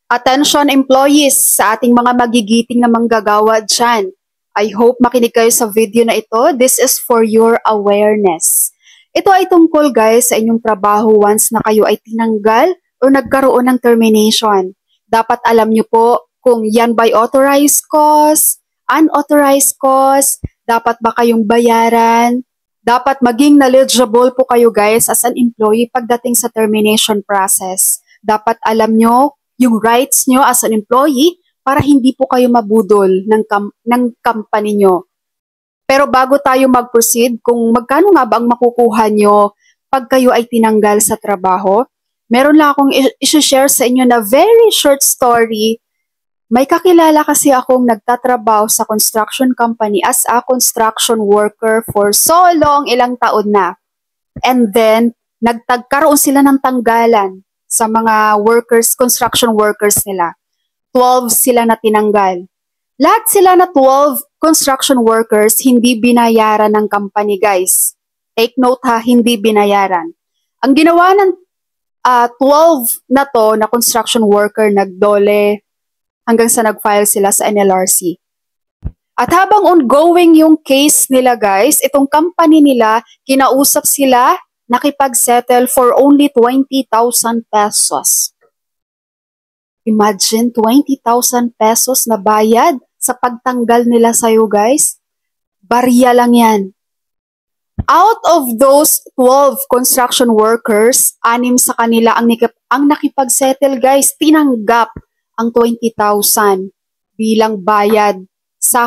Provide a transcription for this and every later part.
Attention employees sa ating mga magigiting na manggagawa dyan. I hope makinig kayo sa video na ito. This is for your awareness. Ito ay tungkol guys sa inyong trabaho once na kayo ay tinanggal o nagkaroon ng termination. Dapat alam nyo po kung yan by authorized cause, unauthorized cause, dapat ba kayong bayaran, dapat maging knowledgeable po kayo guys as an employee pagdating sa termination process. Dapat alam nyo yung rights nyo as an employee para hindi po kayo mabudol ng company nyo. Pero bago tayo mag-proceed, kung magkano nga ba ang makukuha nyo pag kayo ay tinanggal sa trabaho, meron lang akong i-share sa inyo na very short story. May kakilala kasi akong nagtatrabaho sa construction company as a construction worker for so long, ilang taon na. And then, nagkaroon sila ng tanggalan sa mga workers, construction workers nila. 12 sila na tinanggal. Lahat sila na 12 construction workers hindi binayaran ng company, guys. Take note ha, hindi binayaran. Ang ginawa ng 12 na to na construction worker, nagdole hanggang sa nag-file sila sa NLRC. At habang ongoing yung case nila, guys, itong company nila, kinausap sila, nakipag-settle for only 20,000 pesos. Imagine, 20,000 pesos na bayad sa pagtanggal nila sa'yo, guys. Barya lang yan. Out of those 12 construction workers, 6 sa kanila ang nakipag-settle, guys. Tinanggap ang 20,000 bilang bayad sa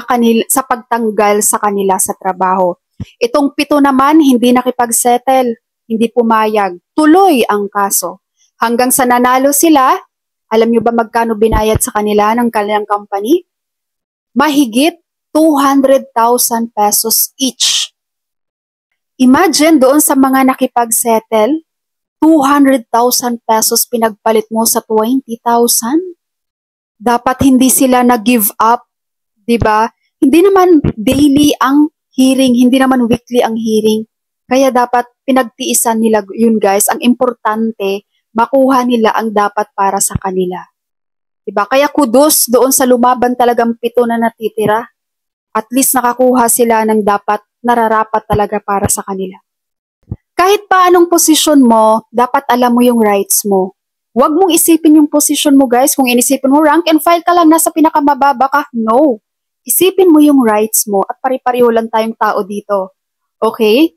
pagtanggal sa kanila sa trabaho. Itong 7 naman, hindi nakipag-settle. Hindi pumayag. Tuloy ang kaso. Hanggang sa nanalo sila, alam nyo ba magkano binayad sa kanila ng kanilang company? Mahigit 200,000 pesos each. Imagine doon sa mga nakipag-settle, 200,000 pesos pinagpalit mo sa 20,000? Dapat hindi sila nag-give up, di ba? Hindi naman daily ang hearing, hindi naman weekly ang hearing. Kaya dapat pinagtiisan nila yun, guys. Ang importante, makuha nila ang dapat para sa kanila. Diba? Kaya kudos doon sa lumaban talagang 7 na natitira. At least nakakuha sila ng dapat nararapat talaga para sa kanila. Kahit pa anong posisyon mo, dapat alam mo yung rights mo. Huwag mong isipin yung posisyon mo, guys. Kung inisipin mo rank and file ka lang, nasa pinakamababa ka, no. Isipin mo yung rights mo at pari-pareho lang tayong tao dito. Okay?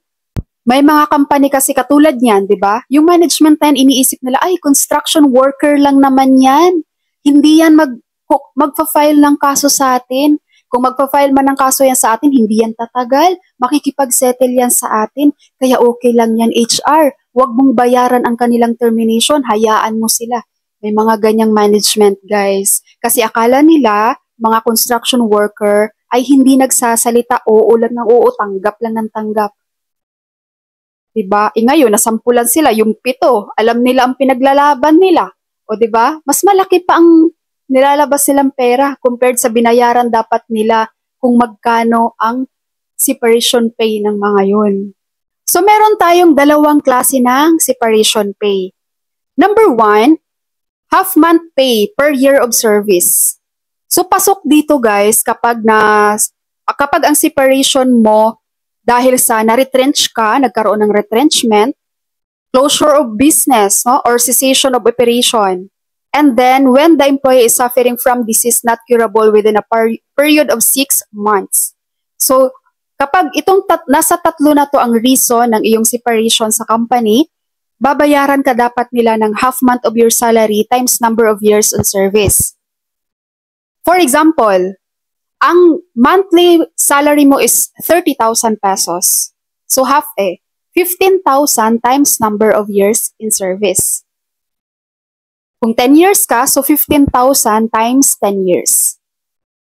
May mga company kasi katulad niyan, di ba? Yung management na yan, iniisip nila, ay, construction worker lang naman yan. Hindi yan magpa-file ng kaso sa atin. Kung magpa-file man ng kaso yan sa atin, hindi yan tatagal. Makikipag-settle yan sa atin. Kaya okay lang yan, HR. Huwag mong bayaran ang kanilang termination. Hayaan mo sila. May mga ganyang management, guys. Kasi akala nila, mga construction worker, ay hindi nagsasalita, oo lang ng oo, tanggap lang ng tanggap. Diba? Ngayon, nasampulan sila, yung 7, alam nila ang pinaglalaban nila. O diba? Mas malaki pa ang nilalabas nilang pera compared sa binayaran dapat nila kung magkano ang separation pay ng mga yun. So, meron tayong 2 klase ng separation pay. Number 1, half-month pay per year of service. So, pasok dito guys kapag ang separation mo dahil sa na-retrench ka, nagkaroon ng retrenchment, closure of business, no, or cessation of operation. And then, when the employee is suffering from disease not curable within a period of 6 months. So, kapag nasa 3 na to ang reason ng iyong separation sa company, babayaran ka dapat nila ng half month of your salary times number of years on service. For example, ang monthly salary mo is 30,000 pesos. So half 15,000 times number of years in service. Kung 10 years ka, so 15,000 times 10 years.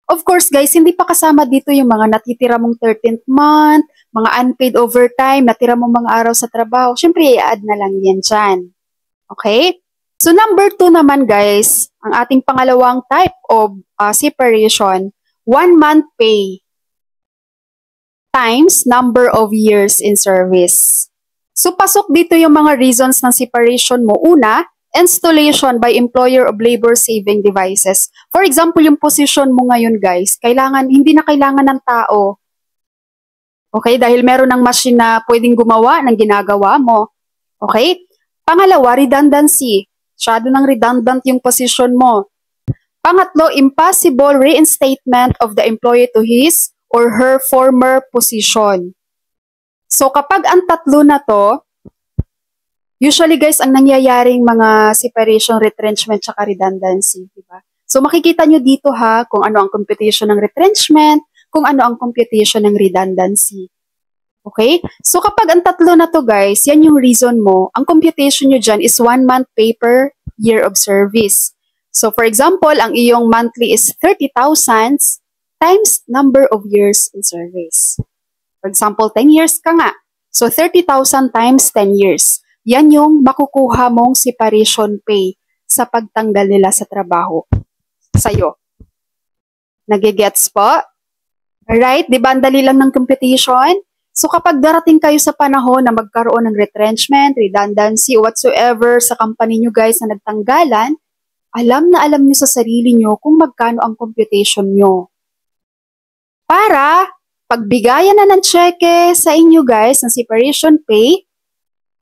Of course guys, hindi pa kasama dito yung mga natitira mong 13th month, mga unpaid overtime, natira mong mga araw sa trabaho. Siyempre, i-add na lang yan dyan. Okay? So number 2 naman guys, ang ating pangalawang type of separation, 1 month pay times number of years in service. So, pasok dito yung mga reasons ng separation mo. Una, Installation by employer of labor-saving devices. For example, yung position mo ngayon guys, hindi na kailangan ng tao. Okay? Dahil meron ng machine na pwedeng gumawa ng ginagawa mo. Okay? Pangalawa, redundancy. Masyado ng redundant yung position mo. Pangatlo, impossible reinstatement of the employee to his or her former position. So kapag ang tatlo na to, usually guys, ang nangyayaring mga separation, retrenchment, tsaka redundancy, di ba? So makikita nyo dito ha, kung ano ang computation ng retrenchment, kung ano ang computation ng redundancy. Okay? So kapag ang tatlo na to guys, yan yung reason mo, ang computation nyo dyan is 1 month pay per year of service. So for example, ang iyong monthly is 30,000 times number of years in service. For example, 10 years ka nga. So 30,000 times 10 years. Yan yung makukuha mong separation pay sa pagtanggal nila sa trabaho sa'yo. Nagigets po? Alright, di ba ang dali lang ng computation? So kapag darating kayo sa panahon na magkaroon ng retrenchment, redundancy, whatsoever sa company nyo guys na nagtanggalan, alam na alam nyo sa sarili nyo kung magkano ang computation nyo. Para pagbigayan na ng cheque sa inyo guys ng separation pay,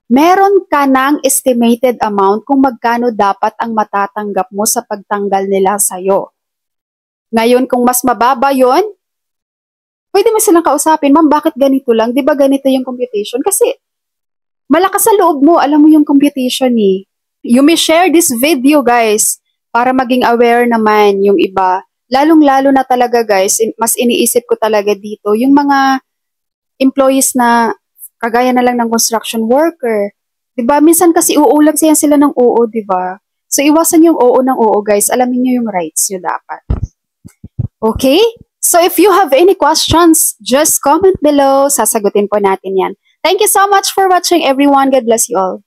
meron ka ng estimated amount kung magkano dapat ang matatanggap mo sa pagtanggal nila sa'yo. Ngayon, kung mas mababa yon, pwede mo silang kausapin, ma'am, bakit ganito lang? Di ba ganito yung computation? Kasi malakas sa loob mo, alam mo yung computation eh. You may share this video, guys, para maging aware naman yung iba. Lalong-lalo na talaga, guys, mas iniisip ko talaga dito, yung mga employees na kagaya na lang ng construction worker. Diba? Minsan kasi uulag sila ng oo, diba? So, iwasan yung oo ng oo, guys. Alamin nyo yung rights nyo dapat. Okay? So, if you have any questions, just comment below. Sasagutin po natin yan. Thank you so much for watching, everyone. God bless you all.